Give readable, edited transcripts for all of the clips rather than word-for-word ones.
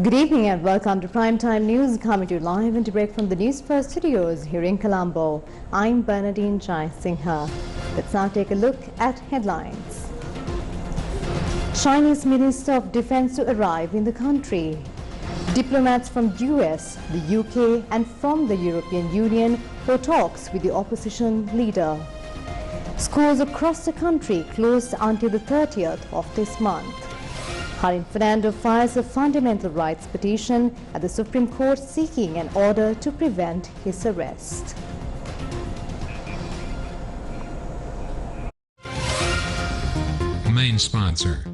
Good evening and welcome to Primetime News, coming to you live and direct from the Newsfirst studios here in Colombo. I'm Bernadine Jai Singha. Let's now take a look at headlines. Chinese Minister of Defense to arrive in the country. Diplomats from US, the UK and from the European Union for talks with the opposition leader. Schools across the country closed until the 30th of this month. Harin Fernando files a fundamental rights petition at the Supreme Court seeking an order to prevent his arrest. Main sponsor.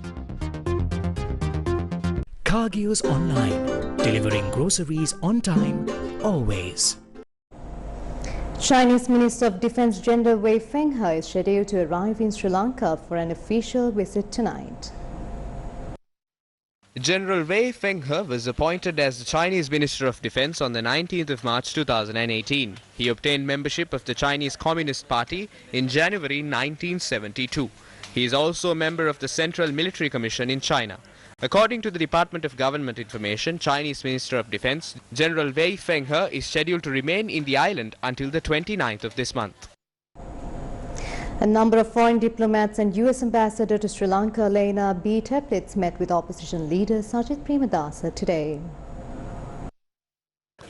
Cargios Online, delivering groceries on time, always. Chinese Minister of Defense General Wei Fenghe is scheduled to arrive in Sri Lanka for an official visit tonight. General Wei Fenghe was appointed as the Chinese Minister of Defense on the 19th of March 2018. He obtained membership of the Chinese Communist Party in January 1972. He is also a member of the Central Military Commission in China. According to the Department of Government Information, Chinese Minister of Defense General Wei Fenghe is scheduled to remain in the island until the 29th of this month. A number of foreign diplomats and US Ambassador to Sri Lanka, Lena B. Teplitz, met with opposition leader Sajith Premadasa today.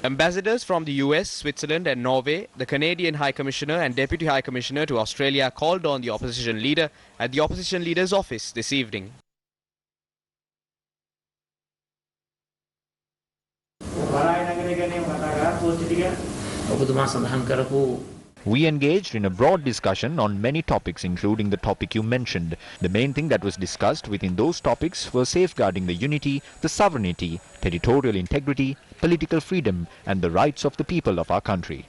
Ambassadors from the US, Switzerland and Norway, the Canadian High Commissioner and Deputy High Commissioner to Australia called on the opposition leader at the opposition leader's office this evening. We engaged in a broad discussion on many topics, including the topic you mentioned. The main thing that was discussed within those topics was safeguarding the unity, the sovereignty, territorial integrity, political freedom and the rights of the people of our country.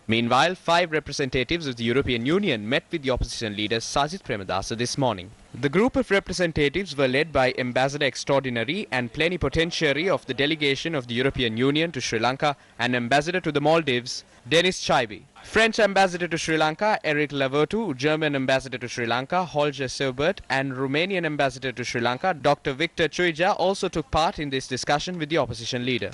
Meanwhile, 5 representatives of the European Union met with the opposition leader Sajith Premadasa this morning. The group of representatives were led by Ambassador Extraordinary and Plenipotentiary of the Delegation of the European Union to Sri Lanka and Ambassador to the Maldives, Denis Chaibi. French Ambassador to Sri Lanka, Eric Lavertu, German Ambassador to Sri Lanka, Holger Seubert, and Romanian Ambassador to Sri Lanka, Dr. Victor Chuija, also took part in this discussion with the opposition leader.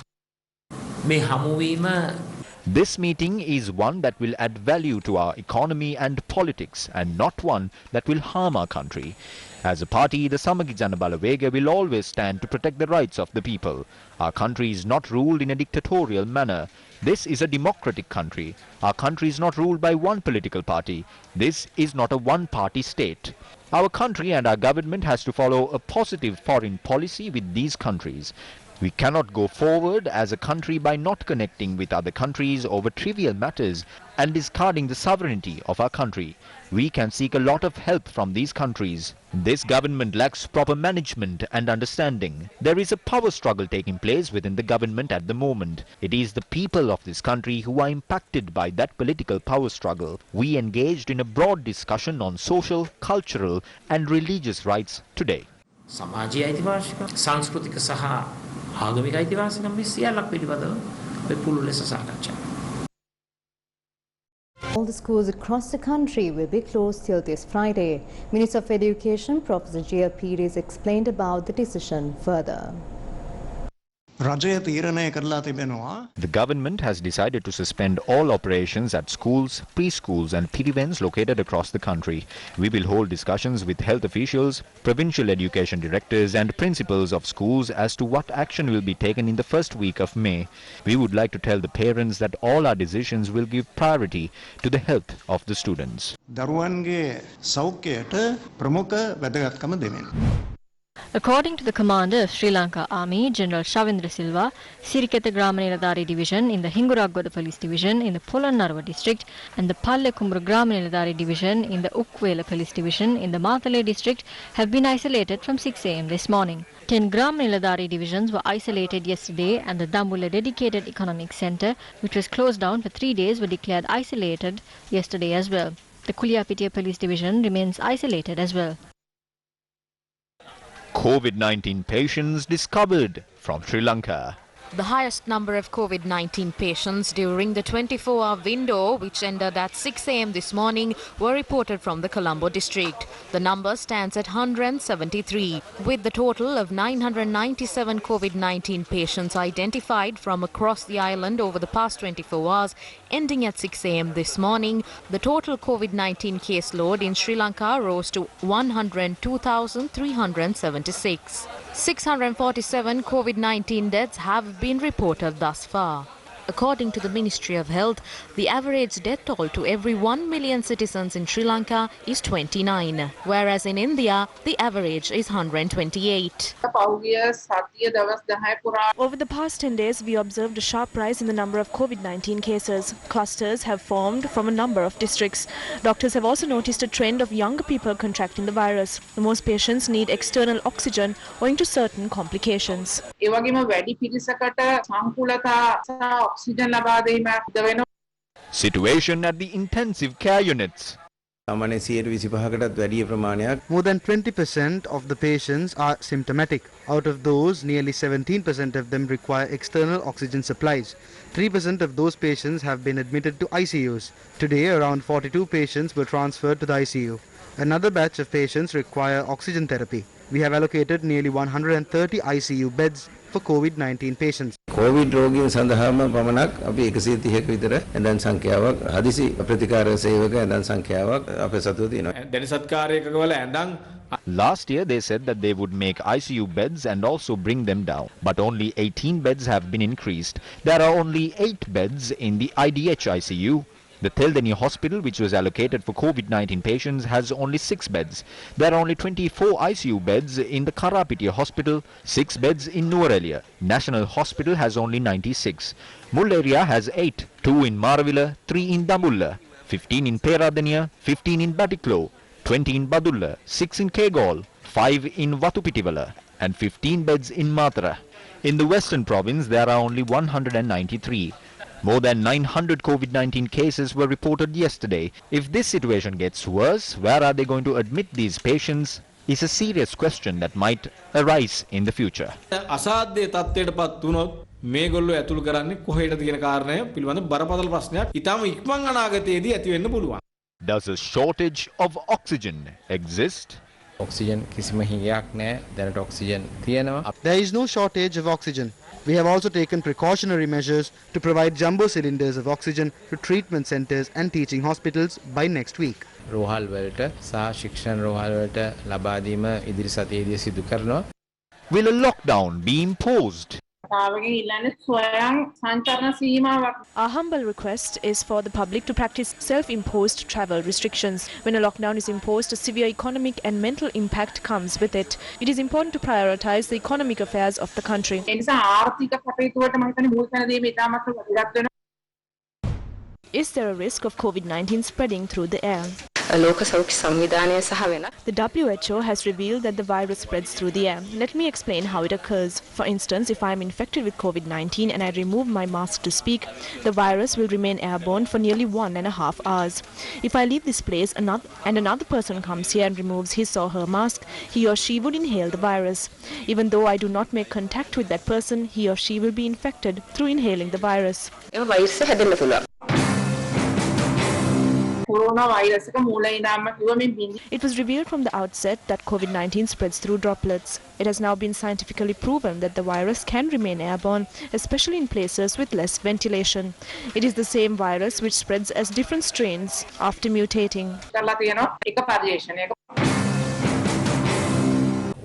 This meeting is one that will add value to our economy and politics and not one that will harm our country. As a party, the Samagi Jana Balawega will always stand to protect the rights of the people. Our country is not ruled in a dictatorial manner. This is a democratic country. Our country is not ruled by one political party. This is not a one-party state. Our country and our government has to follow a positive foreign policy with these countries. We cannot go forward as a country by not connecting with other countries over trivial matters and discarding the sovereignty of our country. We can seek a lot of help from these countries. This government lacks proper management and understanding. There is a power struggle taking place within the government at the moment. It is the people of this country who are impacted by that political power struggle. We engaged in a broad discussion on social, cultural and religious rights today. All the schools across the country will be closed till this Friday. Minister of Education, Professor J.L. Pires, explained about the decision further. The government has decided to suspend all operations at schools, preschools and pirivens located across the country. We will hold discussions with health officials, provincial education directors and principals of schools as to what action will be taken in the first week of May. We would like to tell the parents that all our decisions will give priority to the health of the students. According to the commander of Sri Lanka Army, General Shavindra Silva, Siriketa Grama Niladhari Division in the Hinguraggoda Police Division in the Polannarava District and the Pallekumburu Grama Niladhari Division in the Ukwela Police Division in the Matale District have been isolated from 6 a.m. this morning. 10 Grama Niladhari divisions were isolated yesterday and the Dambulla Dedicated Economic Centre, which was closed down for 3 days, were declared isolated yesterday as well. The Kuliapitiya Police Division remains isolated as well. COVID-19 patients discovered from Sri Lanka. The highest number of COVID-19 patients during the 24-hour window, which ended at 6 a.m. this morning, were reported from the Colombo district. The number stands at 173, with the total of 997 COVID-19 patients identified from across the island over the past 24 hours, ending at 6 a.m. this morning. The total COVID-19 caseload in Sri Lanka rose to 102,376. 647 COVID-19 deaths have been reported thus far. According to the Ministry of Health, the average death toll to every 1 million citizens in Sri Lanka is 29, whereas in India, the average is 128. Over the past 10 days, we observed a sharp rise in the number of COVID-19 cases. Clusters have formed from a number of districts. Doctors have also noticed a trend of younger people contracting the virus. Most patients need external oxygen owing to certain complications. Situation at the intensive care units. More than 20% of the patients are symptomatic. Out of those, nearly 17% of them require external oxygen supplies. 3% of those patients have been admitted to ICUs. Today, around 42 patients were transferred to the ICU. Another batch of patients require oxygen therapy. We have allocated nearly 130 ICU beds for COVID-19 patients. COVID රෝගීන් සඳහාම පමණක් අපි 130ක විතර එඳන් සංඛ්‍යාවක් හදිසි ප්‍රතිකාර සේවක එඳන් සංඛ්‍යාවක් අපේ සතුව තියෙනවා. දැන් සත්කාරයකවල එඳන් Last year they said that they would make ICU beds and also bring them down, but only 18 beds have been increased. There are only 8 beds in the IDH ICU. The Teldeni hospital, which was allocated for COVID-19 patients, has only 6 beds. There are only 24 ICU beds in the Karapiti hospital, 6 beds in Nuwara. National Hospital has only 96. Mull area has 8, 2 in Maravilla, 3 in Dambulla, 15 in Peradeniya, 15 in Batiklo, 20 in Badulla, 6 in Kegol, 5 in Vatupitivala, and 15 beds in Matra. In the Western Province, there are only 193. More than 900 COVID-19 cases were reported yesterday. If this situation gets worse, where are they going to admit these patients is a serious question that might arise in the future. අසාධ්‍ය තත්ත්වයටපත් වුණොත් මේගොල්ලෝ ඇතුළු කරන්නේ කොහෙටද කියන කාරණය පිළිබඳ බරපතල ප්‍රශ්නයක් ඊටම ඉක්මන් අනාගතයේදී ඇති වෙන්න පුළුවන්. Does a shortage of oxygen exist? Oxygen කිසිම හිඟයක් නැහැ. දැනට oxygen තියෙනවා. There is no shortage of oxygen. We have also taken precautionary measures to provide jumbo cylinders of oxygen to treatment centers and teaching hospitals by next week. රෝහල් වලට සහ ශික්ෂණ රෝහල් වලට ලබා දීම ඉදිරි සතියේදී සිදු කරනවා. Will a lockdown be imposed? Our humble request is for the public to practice self-imposed travel restrictions. When a lockdown is imposed, a severe economic and mental impact comes with it. It is important to prioritize the economic affairs of the country. Is there a risk of COVID-19 spreading through the air? The WHO has revealed that the virus spreads through the air. Let me explain how it occurs. For instance, if I am infected with COVID-19 and I remove my mask to speak, the virus will remain airborne for nearly 1.5 hours. If I leave this place and another person comes here and removes his or her mask, he or she would inhale the virus. Even though I do not make contact with that person, he or she will be infected through inhaling the virus. It was revealed from the outset that COVID-19 spreads through droplets. It has now been scientifically proven that the virus can remain airborne, especially in places with less ventilation. It is the same virus which spreads as different strains after mutating.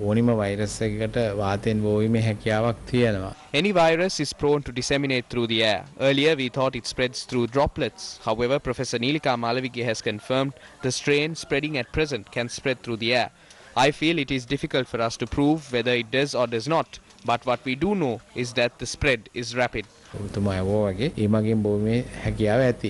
ඕනිම වෛරස් එකකට වාතයෙන් බෝවීමේ හැකියාවක් තියෙනවා. Any virus is prone to disseminate through the air. Earlier we thought it spreads through droplets. However, Professor Nilika Malavige has confirmed the strain spreading at present can spread through the air. I feel it is difficult for us to prove whether it does or does not, but what we do know is that the spread is rapid. ඔබතුමා වගේ ඊමගින් බෝවීමේ හැකියාව ඇති.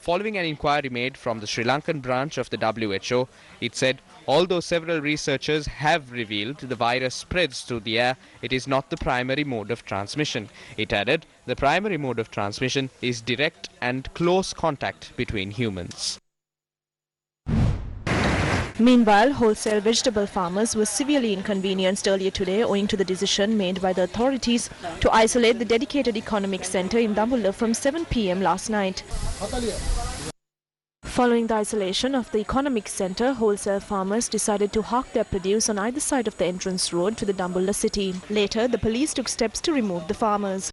Following an inquiry made from the Sri Lankan branch of the WHO, it said, although several researchers have revealed the virus spreads through the air, it is not the primary mode of transmission. It added, the primary mode of transmission is direct and close contact between humans. Meanwhile, wholesale vegetable farmers were severely inconvenienced earlier today owing to the decision made by the authorities to isolate the dedicated economic centre in Dambulla from 7 p.m. last night. Following the isolation of the economic centre, wholesale farmers decided to hawk their produce on either side of the entrance road to the Dambulla city. Later, the police took steps to remove the farmers.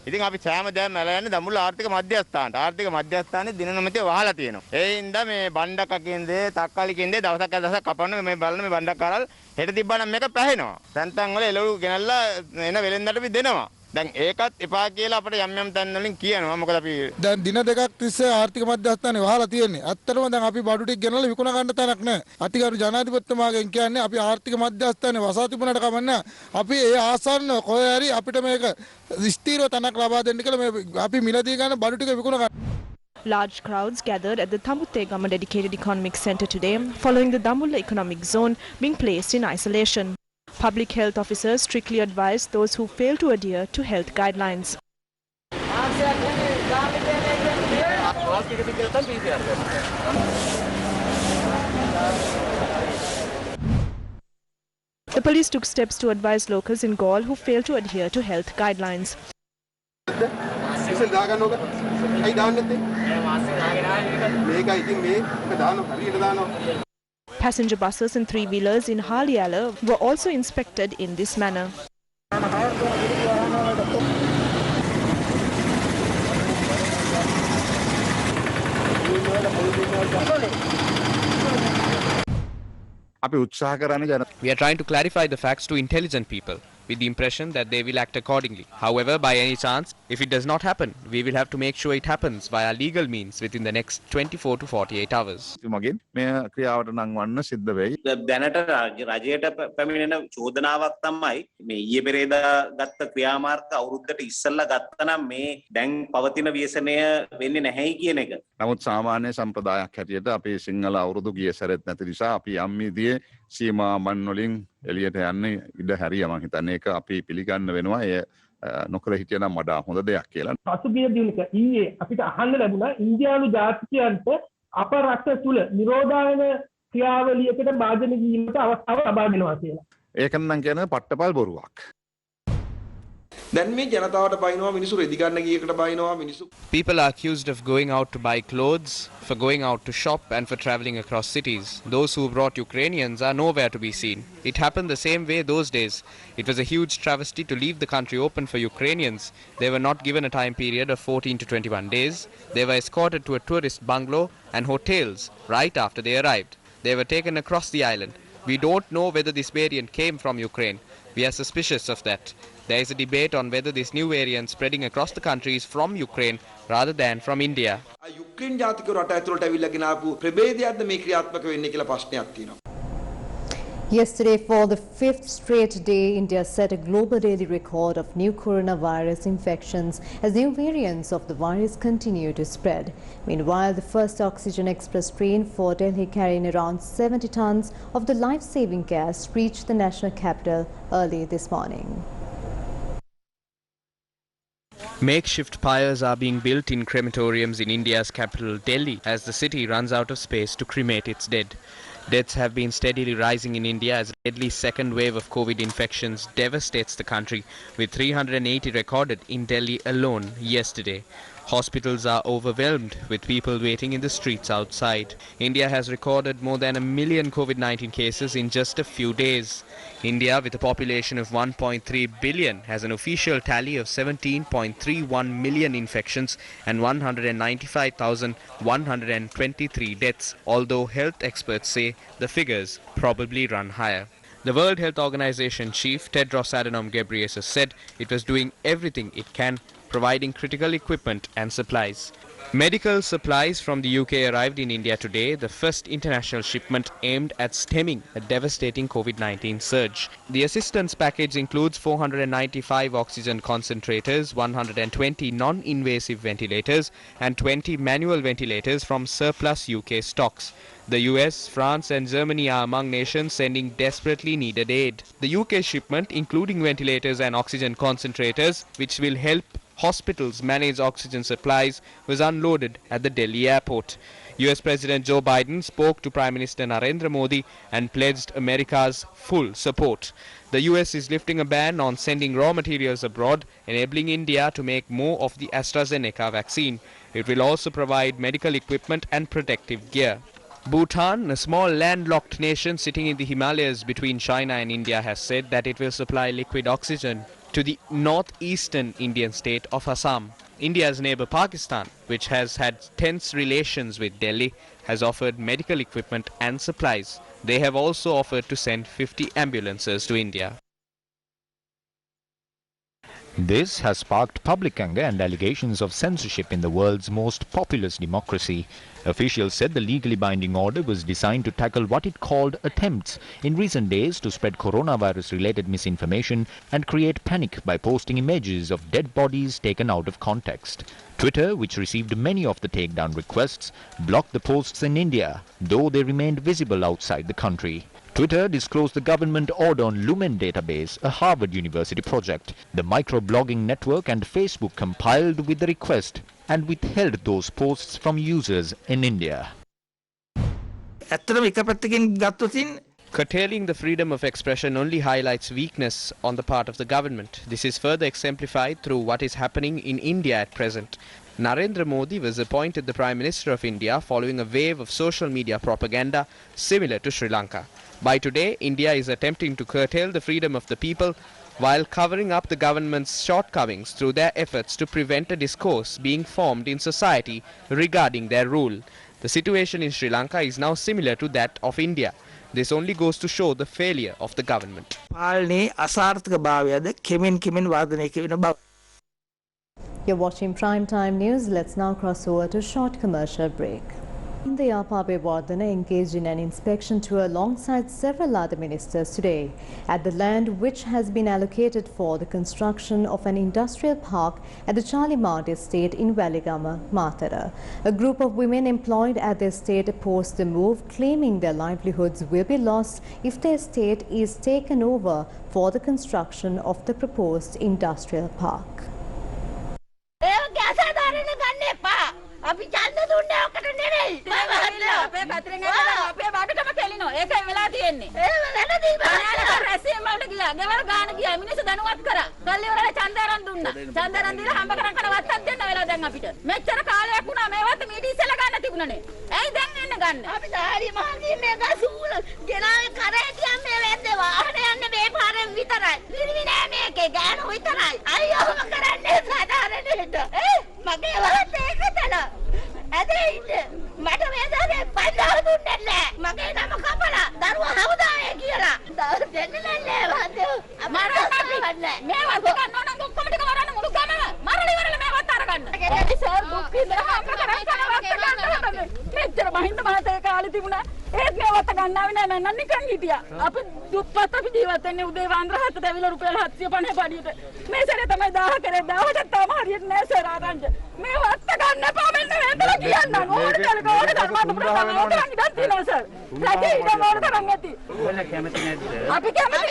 ඉතින් අපි සෑම දෙයක්ම ඇලයන්නේ දඹුල්ල ආර්ථික මධ්‍යස්ථානට. ආර්ථික මධ්‍යස්ථානයේ දින නොමැතිව වහලා තියෙනවා. ඒ හින්දා මේ බණ්ඩකකින්ද තක්කාලිකින්ද දවසක් දවසක් කපන්න මේ බලන මේ බණ්ඩක්කාරල් හෙට තිබ්බනම් මේක පැහැෙනවා. තැන් තැන් වල එළවලු ගෙනල්ලා එන වෙලෙන්දට අපි දෙනවා. දැන් ඒකත් එපා කියලා අපිට යම් යම් තැන් වලින් කියනවා. මොකද අපි දැන් දින දෙකක් තිස්සේ ආර්ථික මධ්‍යස්ථානේ වහලා තියෙන්නේ. ඇත්තටම දැන් අපි බඩු ටික ගෙනල්ලා විකුණ ගන්න තැනක් නැහැ. අතිගරු ජනාධිපතිතුමාගෙන් කියන්නේ අපි ආර්ථික මධ්‍යස්ථානේ වසා තිබුණාට කමන්නේ අපි ඒ ආසන්න කොහේ හරි අපිට මේක ස්ථීරව තැනක් ලබා දෙන්න කියලා මේ අපි මිලදී ගන්න බඩු ටික විකුණ ගන්න. Large crowds gathered at the Tambutegama dedicated economic centre today following the Dambulla economic zone being placed in isolation. Public health officers strictly advised those who fail to adhere to health guidelines. The police took steps to advise locals in Gaul who fail to adhere to health guidelines. Passenger buses and three-wheelers in Haliala were also inspected in this manner. We are trying to clarify the facts to intelligent people, with the impression that they will act accordingly. However, by any chance, if it does not happen, we will have to make sure it happens via legal means within the next 24 to 48 hours. දැනට රජයට පැමිණෙන චෝදනාවක් තමයි මේ ඊයේ පෙරේදා ගත්ත ක්‍රියාමාර්ග අවුරුද්දට ඉස්සෙල්ලා ගත්තනම් මේ දැන් පවතින ව්‍යසනය වෙන්නේ නැහැයි කියන එක. නමුත් සාමාන්‍ය සම්ප්‍රදායක් හැටියට අපේ සිංහල අවුරුදු ගිය සැරෙත් නැති නිසා අපි යම්මිදී සීමා මන් වලින් එළියට යන්නේ ඉඩ හැරියා මම හිතන්නේ ඒක අපි පිළිගන්න වෙනවා ඒ නොකර හිටියනම් වඩා හොඳ දෙයක් කියලා. පසුගිය දිනක ඊයේ අපිට අහන්න ලැබුණා ඉන්දියානු ජාතිකයන්ට අප රට තුල නිරෝධායන ක්‍රියාවලියකට භාජන වීමට අවස්ථාව ලබා දෙනවා කියලා. ඒක නම් කියන්නේ පට්ටපල් බොරුවක්. People are accused of going out to buy clothes, for going out to shop and for travelling across cities. Those who brought Ukrainians are nowhere to be seen. It happened the same way those days. It was a huge travesty to leave the country open for Ukrainians. They were not given a time period of 14 to 21 days. They were escorted to a tourist bungalow and hotels right after they arrived. They were taken across the island. We don't know whether this variant came from Ukraine. We are suspicious of that. There is a debate on whether this new variant spreading across the country is from Ukraine rather than from India. Yesterday, for the fifth straight day, India set a global daily record of new coronavirus infections as new variants of the virus continue to spread. Meanwhile, the first oxygen express train for Delhi carrying around 70 tons of the life-saving gas reached the national capital early this morning. Makeshift pyres are being built in crematoriums in India's capital Delhi as the city runs out of space to cremate its dead. Deaths have been steadily rising in India as a deadly second wave of COVID infections devastates the country, with 380 recorded in Delhi alone yesterday. Hospitals are overwhelmed with people waiting in the streets outside. India has recorded more than 1 million COVID-19 cases in just a few days. India, with a population of 1.3 billion, has an official tally of 17.31 million infections and 195,123 deaths, although health experts say the figures probably run higher. The World Health Organization chief Tedros Adhanom Ghebreyesus said it was doing everything it can providing critical equipment and supplies. Medical supplies from the UK arrived in India today, the first international shipment aimed at stemming a devastating COVID-19 surge. The assistance package includes 495 oxygen concentrators, 120 non-invasive ventilators and 20 manual ventilators from surplus UK stocks. The US, France and Germany are among nations sending desperately needed aid. The UK shipment, including ventilators and oxygen concentrators, which will help hospitals manage oxygen supplies, was unloaded at the Delhi airport. US President Joe Biden spoke to Prime Minister Narendra Modi and pledged America's full support. The US is lifting a ban on sending raw materials abroad, enabling India to make more of the AstraZeneca vaccine. It will also provide medical equipment and protective gear. Bhutan, a small landlocked nation sitting in the Himalayas between China and India, has said that it will supply liquid oxygen to the northeastern Indian state of Assam. India's neighbor Pakistan, which has had tense relations with Delhi, has offered medical equipment and supplies. They have also offered to send 50 ambulances to India. This has sparked public anger and allegations of censorship in the world's most populous democracy. Officials said the legally binding order was designed to tackle what it called attempts in recent days to spread coronavirus-related misinformation and create panic by posting images of dead bodies taken out of context. Twitter, which received many of the takedown requests, blocked the posts in India, though they remained visible outside the country. Twitter disclosed the government order on Lumen database, a Harvard University project. The microblogging network and Facebook compiled with the request and withheld those posts from users in India. Curtailing the freedom of expression only highlights weakness on the part of the government. This is further exemplified through what is happening in India at present. Narendra Modi was appointed the Prime Minister of India following a wave of social media propaganda similar to Sri Lanka. By today, India is attempting to curtail the freedom of the people while covering up the government's shortcomings through their efforts to prevent a discourse being formed in society regarding their rule. The situation in Sri Lanka is now similar to that of India. This only goes to show the failure of the government. You're watching Primetime News. Let's now cross over to a short commercial break. The Yapabe Wardana engaged in an inspection tour alongside several other ministers today at the land which has been allocated for the construction of an industrial park at the Chalimount estate in Waligama, Matara. A group of women employed at the estate opposed the move, claiming their livelihoods will be lost if the estate is taken over for the construction of the proposed industrial park. අපි ඡන්ද දුන්නේ ඔකට නෙමෙයි. අපේ පැත්තෙන් අපේ බඩටම කෙලිනවා. ඒකයි වෙලා තියෙන්නේ. එහෙම නැනදී බලන්න රැසියෙන් වලට ගියා. ගෙවල් ගාන ගියා. මිනිස්සු දැනුවත් කරා. කල්ලි වල ඡන්ද අරන් දුන්නා. ඡන්ද අරන් දීලා හම්බ කරන් වත්තක් දෙන්න වෙලා දැන් අපිට. මෙච්චර කාලයක් වුණා මේවත් මීඩි ඉස්සලා ගන්න තිබුණනේ. ඇයි දැන් එන්න ගන්න? අපි ධාරි මහන්සිය මේක සූල ගෙනාවේ කරේ තියන් මේ වෙද්දේ වාහන යන්නේ මේ පාරෙන් විතරයි. පිරිවි නෑ මේකේ ගෑනු විතරයි. අයියෝ ඔහොම කරන්නේ සාධාරණෙට. මගේ වලත් ඒක තන. ඇදේ ඉන්න මට මේ දාගේ 5000 දුන්නේ නැහැ. මගේ නම කපලා දරුවා හවුදායේ කියලා. දෙන්නේ නැහැ වාදේ. මට මේවත් ගන්න ඕන නම් ඔක්කොම ටික වරන්න මුළු ගමම. මරලි වරල මේවත් අරගන්න. ඒ සර් දුක් විඳලා අප්ප කරන් කරවන්න. මෙච්චර මහින්ද මහත්තයා කාලේ තිබුණා. ඒත් මේවත් ගන්නාවේ නැහැ මම නිකන් හිටියා. අපි දුප්පත් අපි ජීවත් වෙන්නේ උදේ වන්දර 7ට ඇවිල්ලා රුපියල් 750 පඩියට. මේ සැරේ තමයි 1000 කරේ 1000ට තාම හරියට නැහැ සර් ආරංචි. මේවත් ගන්න එපා මෙන්න මේතල කියන්න ඕන කාලේ ඕන ධර්මات ප්‍රශ්න ඕන ඉඳන් තියෙනවා සර්. රජේ ඉඳන් ඕන තරම් ඇති. ඔයාලා කැමති නැද්ද? අපි කැමති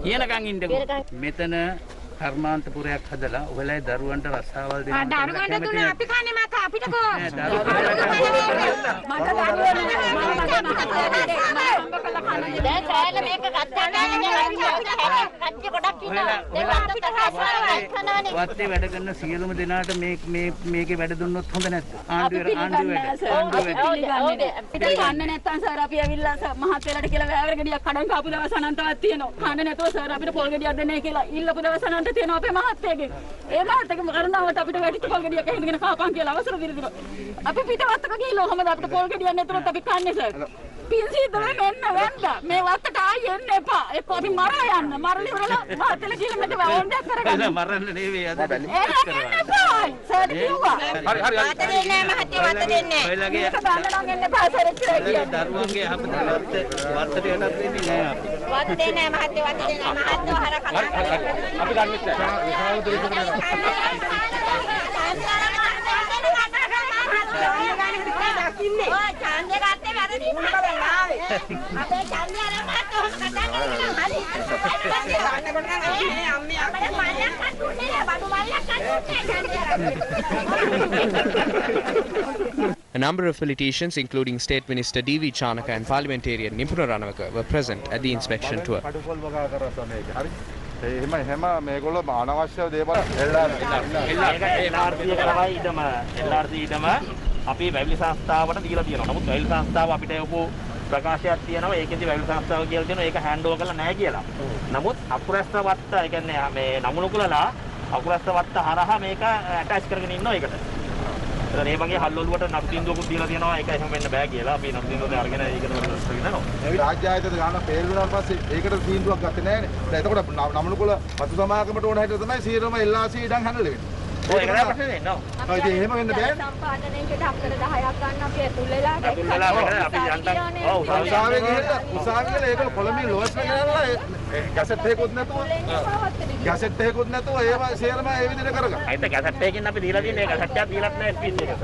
කියනකන් ඉන්නකෝ. මෙතන කර්මාන්තපුරයක් හදලා ඔයලා දරුවන්ට රස්සාවල් දෙනවා. දරුවන්ට දුන්න අපි කන්නේ මත අපිට කෝ. දැන් සෑල මේක ගත්තා නෑ කච්චි ගොඩක් ඉන්නවා. ඒක අපිට රස්සාවල් කරනවනේ. වත්තේ වැඩ කරන සියලුම දෙනාට මේකේ වැඩ දුන්නොත් හොඳ නැද්ද? ආණ්ඩුවේ වැඩ. අපිට කන්න නැත්තම් සර් අපි ඇවිල්ලා මහත්තයලට කියලා වැවර ගෙඩියක් කඩන් කාපු දවස් අනන්තවත් තියෙනවා. කන්න නැතුව සර් අපිට පොල් ගෙඩියක් දෙන්නේ කියලා ඉල්ලපු දවස් අනන්ත තියෙනවා අපේ මහත්තයගෙන්. ඒ මහත්තයගේ කරුණාවට අපිට වැටිච්ච පොල් ගෙඩියක් එහෙමගෙන කාපන් කියලා අවසර දීලා. අපි පිටවත්තක ගිහිල්ලා කොහමද අපිට පොල් ගෙඩියක් නැතුනොත් අපි කන්නේ සර්. පින්සිද්ද වෙන්න වෙන්න මේ වත්තට ආයෙ එන්න එපා එක්ක අපි මරා යන්න මරලි ඉවරලා වාතල කිලෝමීටර් වෝන්ඩයක් කරගන්න මරන්න නෙවෙයි අද එන්න එපා සර් කිව්වා හරි වාත දෙන්නේ නැහැ මහත්තයා වාත දෙන්නේ ඔයලගේ බන්න නම් එන්න එපා සර් කියලා කියන්නේ දරුවන්ගේ වත්තට යන්නත් දෙන්නේ නැහැ අපි වාත දෙන්නේ නැහැ මහත්තයා වාත දෙන්නේ නැහැ මහත්තයා හර කතා අපි ගන්නෙත් ඔය ඡන්දේ ගත්තේ වැරදි මහත්තයා අපේ ඡන්දේ අර මහත්තයා ඔහොම කතා කරනවා හරි අම්මේ අපේ මල්ලක් කටුන්නේ බඩු මල්ලක් කටුන්නේ A number of politicians, including State Minister D.V. Chanaka and Parliamentarian Nipuna Ranawaka, were present at the inspection tour. එහෙම මේගොල්ලෝ අනවශ්‍ය දේවල් LRC ඊටම අපි වැවිලි සංස්ථාවට දීලා තියෙනවා. නමුත් වැවිලි සංස්ථාව අපිට යොපු ප්‍රකාශයක් තියෙනවා. ඒකෙන්දි වැවිලි සංස්ථාව කියලා තියෙනවා. ඒක හෑන්ඩ් ඕවර් කරලා නැහැ කියලා. නමුත් අකුරස්ත වත්ත, ඒ කියන්නේ මේ නමුණුකුලලා අකුරස්ත වත්ත හරහා මේක ඇටච් කරගෙන ඉන්නවා ඒකට. ඒ වගේ හල්ලොලුවට නඩු තීන්දුවකුත් දීලා තියෙනවා. ඒක එහෙම වෙන්න බෑ කියලා. අපි නඩු තීන්දුවට අරගෙන ඒකට වෙනවා. රාජ්‍ය ආයතන ගාන පෙරේද වුණාට පස්සේ ඒකට තීන්දුවක් ගත්තේ නැහැනේ. දැන් එතකොට නමුණුකුල පසු සමාගමට ඕන හැටියට තමයි 100ම LRC ඉඩම් හැන්ඩල් වෙන්නේ. ඔය ඒක නෑ ප්‍රශ්නේ නෝ. ඔය ඉතින් එහෙම වෙන්න බෑ. සම්පාදනයේකට අක්කර 10ක් ගන්න අපි ඇතුල් වෙලා අපි යන්තම් ඔව් උසාවියේ ගිහිල්ලා උසාවියේ ඒගොල්ලෝ කොළඹින් ලෝස් එකලා ගැසට් එකකුත් නැතුව ගැසට් එකකුත් නැතුව ඒව සේරම ඒ විදිහට කරගන්න. අයිත ගැසට් එකකින් අපි දීලා තියෙන්නේ ගැසට් එකක් දීලත් නැහැ ස්පීච් එකට.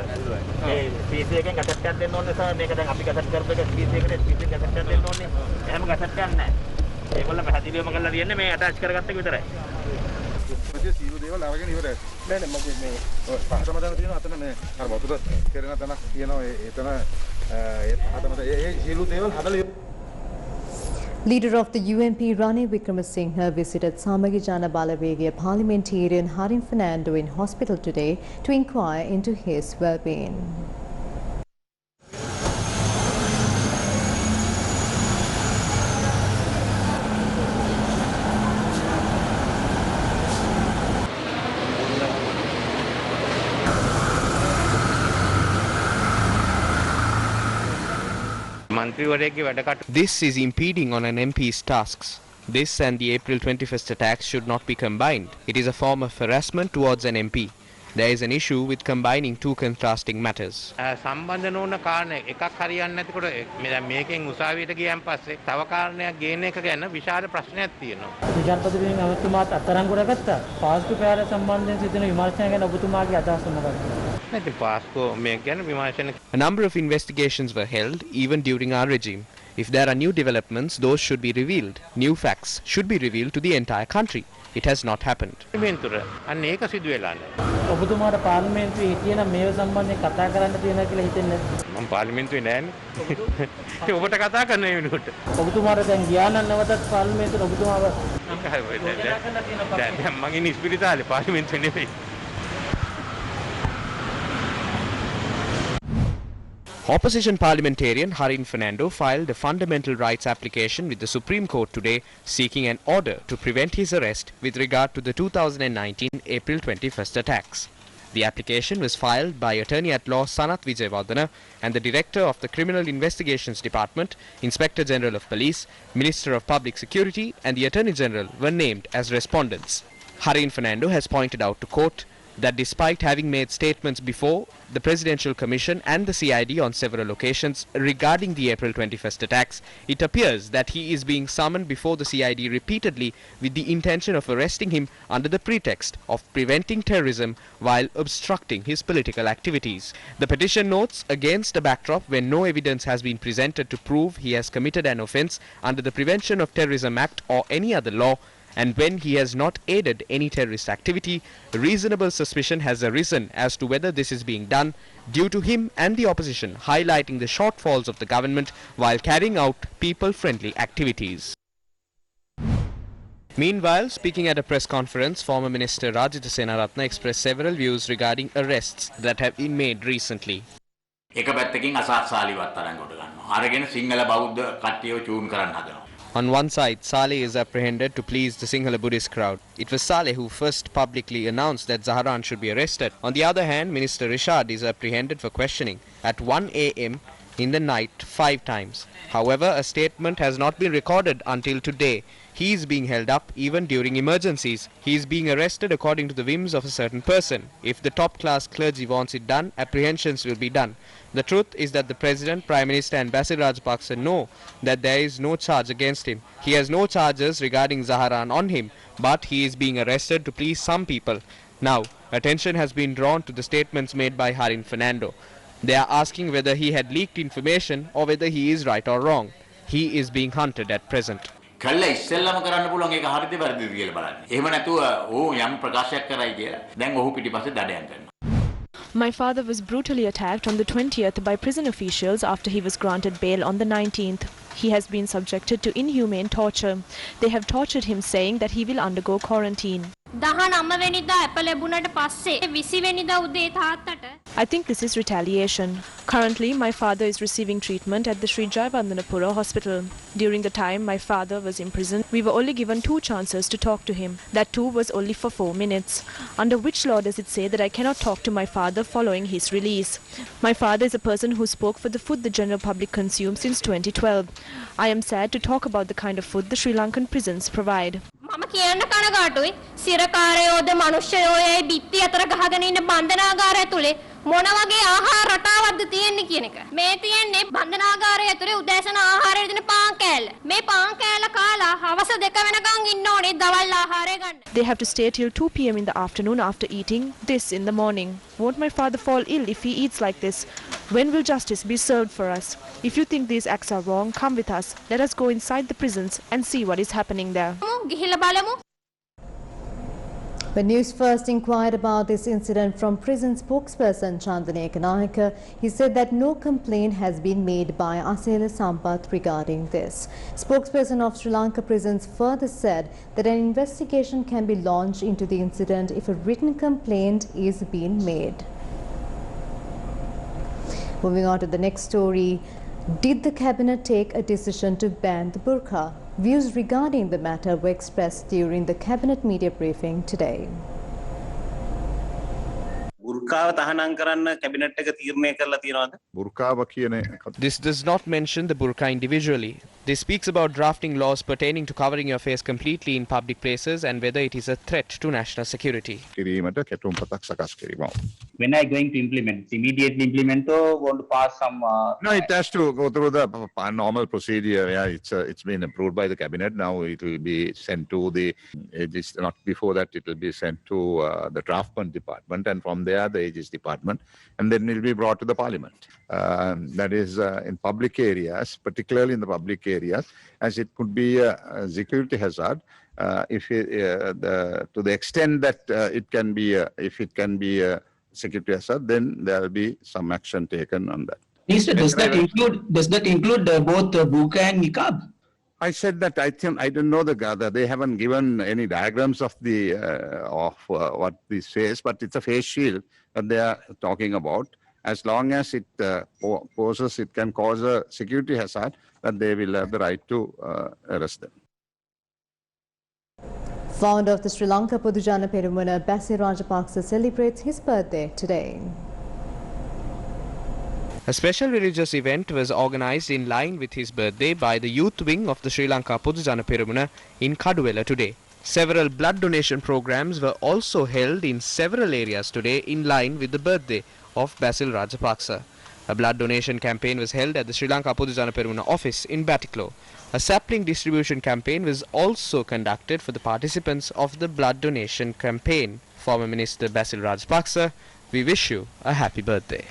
ඒ ස්පීච් එකෙන් ගැසට් එකක් දෙන්න ඕනේ සර්. මේක දැන් අපි ගැසට් කරපු එක ස්පීච් එකට ස්පීච් එකෙන් ගැසට් එකක් දෙන්න ඕනේ. එහෙම ගැසට් එකක් නැහැ. ඒගොල්ලෝ පැහැදිලිවම කරලා තියෙන්නේ මේ ඇටච් කරගත්ත එක විතරයි. ඔය සීල දේවල් අරගෙන ඉවරයි. නෑ මගේ මේ පහතම දන තියෙනවා අතන මේ අර වතුර කෙරෙන තැනක් තියෙනවා එතන ඒ පහතම ඒ සීල දේවල් හදලා Leader of the UNP Ranil Wickremesinghe visited Samagi Jana Balawegaya parliamentarian Harin Fernando in hospital today to inquire into his well-being. This is impeding on an MP's tasks. This and the April 21st attacks should not be combined. It is a form of harassment towards an MP. There is an issue with combining two contrasting matters. සම්බන්ධ නොවන කාරණා එකක් හරියන්නේ නැතිකොට දැන් මේකෙන් උසාවියට ගියන් පස්සේ තව කාරණයක් ගේන එක ගැන විශාල ප්‍රශ්නයක් තියෙනවා. විජාපතිතුමා අවතුමාත් අත්අඩංගුවට ගත්තා. පාස්කු පෙරහැර සම්බන්ධයෙන් සිදුවන විමර්ශනය ගැන ඔබතුමාගේ අදහස මොකක්ද? A number of investigations were held even during our regime. If there are new developments, those should be revealed. New facts should be revealed to the entire country. It has not happened. ඔබතුමාට පාර්ලිමේන්තුවේ හිටියනම් මේව සම්බන්ධයෙන් කතා කරන්න තියෙනවා කියලා හිතෙන්නේ නැද්ද? මම පාර්ලිමේන්තුවේ නෑනේ. ඔබට කතා කරන්න වෙනකොට. ඔබතුමාට දැන් ගියා නම් නැවතත් පාර්ලිමේන්තුවට ඔබතුමාව දැන් මගේ නිස්පිරිතාලේ පාර්ලිමේන්තුවේ නෙවෙයි. Opposition parliamentarian Harin Fernando filed a fundamental rights application with the Supreme Court today seeking an order to prevent his arrest with regard to the 2019 April 21st attacks. The application was filed by Attorney-at-Law Sanath Wijewardena and the Director of the Criminal Investigations Department, Inspector General of Police, Minister of Public Security and the Attorney General were named as respondents. Harin Fernando has pointed out to court that despite having made statements before the Presidential Commission and the CID on several occasions regarding the April 21st attacks, it appears that he is being summoned before the CID repeatedly with the intention of arresting him under the pretext of preventing terrorism while obstructing his political activities. The petition notes against a backdrop when no evidence has been presented to prove he has committed an offence under the Prevention of Terrorism Act or any other law, and when he has not aided any terrorist activity, reasonable suspicion has arisen as to whether this is being done due to him and the opposition highlighting the shortfalls of the government while carrying out people-friendly activities. Meanwhile, speaking at a press conference, former Minister Rajitha Senaratne expressed several views regarding arrests that have been made recently. එක පැත්තකින් අසත්සාලිවත් අරන්කොට ගන්නවා. අරගෙන සිංහල බෞද්ධ කට්ටියව චූන් කරන්න හදනවා. On one side, Saleh is apprehended to please the Sinhala Buddhist crowd. It was Saleh who first publicly announced that Zaharan should be arrested. On the other hand, Minister Rishad is apprehended for questioning. At 1 a.m. in the night 5 times. However, a statement has not been recorded until today. He is being held up even during emergencies. He is being arrested according to the whims of a certain person. If the top-class clergy wants it done, apprehensions will be done. The truth is that the President, Prime Minister and Basil Rajapaksa know that there is no charge against him. He has no charges regarding Zaharan on him, but he is being arrested to please some people. Now, attention has been drawn to the statements made by Harin Fernando. They are asking whether he had leaked information or whether he is right or wrong. He is being hunted at present. කල්ලා ඉස්සෙල්ලාම කරන්න පුළුවන් ඒක හරිද වැරදිද කියලා බලන්න. එහෙම නැතුව යම් ප්‍රකාශයක් කරයි කියලා දැන් ඔහු පිටිපස්සේ දඩයන් කරනවා. My father was brutally attacked on the 20th by prison officials after he was granted bail on the 19th. He has been subjected to inhumane torture. They have tortured him, saying that he will undergo quarantine. I think this is retaliation. Currently, my father is receiving treatment at the Sri Jayavardhanapura hospital. During the time my father was in prison, we were only given 2 chances to talk to him. That too was only for 4 minutes. Under which law does it say that I cannot talk to my father following his release? My father is a person who spoke for the food the general public consumes since 2012. I am sad to talk about the kind of food the Sri Lankan prisons provide. මම කියන්න කනගාටුයි සිරකාරයෝද මනුෂ්‍යයෝයි බිත්ති අතර ගහගෙන ඉන්න බන්ධනාගාරය තුලේ මොන වගේ ආහාර රටාවක්ද තියෙන්නේ කියන එක. මේ තියෙන්නේ බන්ධනාගාරය ඇතුලේ උදෑසන ආහාරය දෙන පාන් කෑල්ල. මේ පාන් කෑල්ල කාලා හවස 2 වෙනකන් ඉන්න ඕනේ දවල් ආහාරය ගන්න. They have to stay till 2 p.m. in the afternoon after eating this in the morning. Won't my father fall ill if he eats like this? When will justice be served for us? If you think these acts are wrong, come with us. Let us go inside the prisons and see what is happening there. When News First inquired about this incident from prison spokesperson Chandane Kanayaka, he said that no complaint has been made by Asela Sampath regarding this. Spokesperson of Sri Lanka prisons further said that an investigation can be launched into the incident if a written complaint is being made. Moving on to the next story. Did the cabinet take a decision to ban the burqa? Views regarding the matter were expressed during the cabinet media briefing today. බුර්කාව තහනම් කරන්න cabinet එක තීරණය කරලා තියෙනවද? බුර්කාව කියන This does not mention the burqa individually. This speaks about drafting laws pertaining to covering your face completely in public places and whether it is a threat to national security. කිරීමට කැටුම්පතක් සකස් කිරීම. When are you going to implement? Immediately implement or want to pass some? No, it has to go through the normal procedure. Yeah, it's been approved by the cabinet. Now it will be sent to the. It is not before that. It will be sent to the draftment department, and from there the Aegis department, and then it will be brought to the parliament. That is in public areas, particularly in the public areas, as it could be a security hazard. If it, to the extent that it can be, if it can be a security hazard, then there will be some action taken on that. Minister, does that include both burqa and niqab? I said that I don't know they haven't given any diagrams of the what this face, but it's a face shield that they are talking about. As long as it can cause a security hazard, that they will have the right to arrest them. Founder of the Sri Lanka Podujana Perumuna, Basil Rajapaksa, celebrates his birthday today. A special religious event was organised in line with his birthday by the youth wing of the Sri Lanka Podujana Perumuna in Kaduwela today. Several blood donation programs were also held in several areas today in line with the birthday of Basil Rajapaksa. A blood donation campaign was held at the Sri Lanka Podujana Perumuna office in Batiklo. A sapling distribution campaign was also conducted for the participants of the blood donation campaign. Former Minister Basil Rajapaksa, we wish you a happy birthday.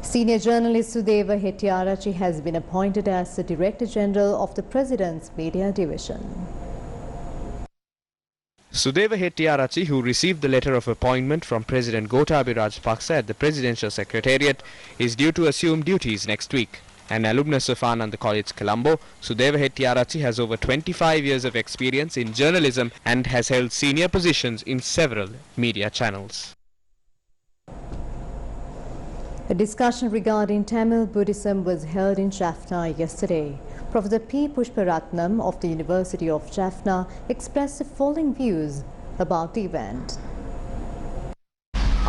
Senior journalist Sudeva Hettiarachchi has been appointed as the Director General of the President's Media Division. Sudeva Hettiarachchi, who received the letter of appointment from President Gotabaya Rajapaksa at the Presidential Secretariat, is due to assume duties next week. An alumnus of Ananda College, Colombo, Sudeva Hettiarachchi has over 25 years of experience in journalism and has held senior positions in several media channels. A discussion regarding Tamil Buddhism was held in Jaffna yesterday. Professor P. Pushparatnam of the University of Jaffna expressed the following views about the event.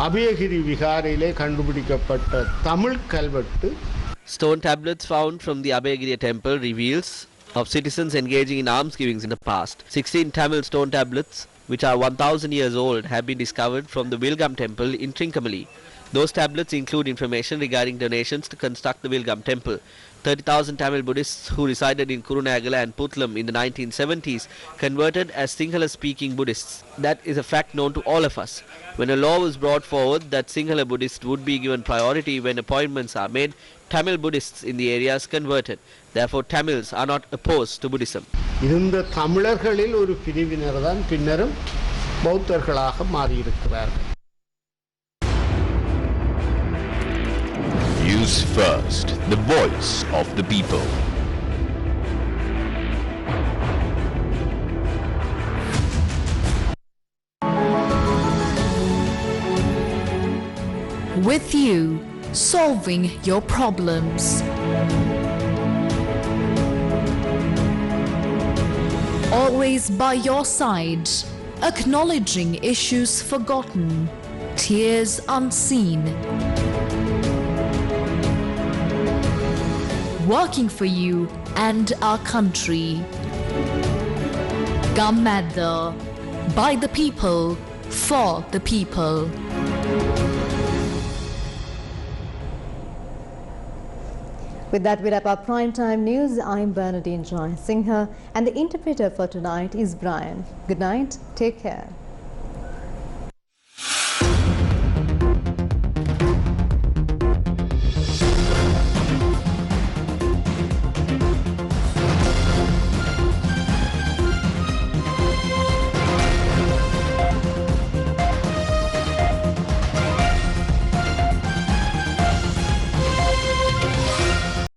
Abhayagiri விகாரையிலே கண்டுபிடிக்கப்பட்ட தமிழ் கல்வெட்டு. Stone tablets found from the Abhayagiriya temple reveals of citizens engaging in alms givings in the past. 16 Tamil stone tablets, which are 1000 years old, have been discovered from the Vilgam temple in Trincomalee. Those tablets include information regarding donations to construct the Vilgam temple. 30,000 Tamil Buddhists who resided in Kurunagala and Putlam in the 1970s converted as Sinhala-speaking Buddhists. That is a fact known to all of us. When a law was brought forward that Sinhala Buddhists would be given priority when appointments are made, Tamil Buddhists in the areas converted. Therefore, Tamils are not opposed to Buddhism. இந்த தமிழர்களில் ஒரு பிரிவினர் தான் பின்னரும் பௌத்தர்களாக மாறியிருக்கிறார்கள். News First, the voice of the people. With you, solving your problems. Always by your side, acknowledging issues forgotten, tears unseen. Working for you and our country. Gammadda, by the people, for the people. With that, we wrap up Primetime News. I'm Bernadine Joy Singha, and the interpreter for tonight is Brian. Good night. Take care.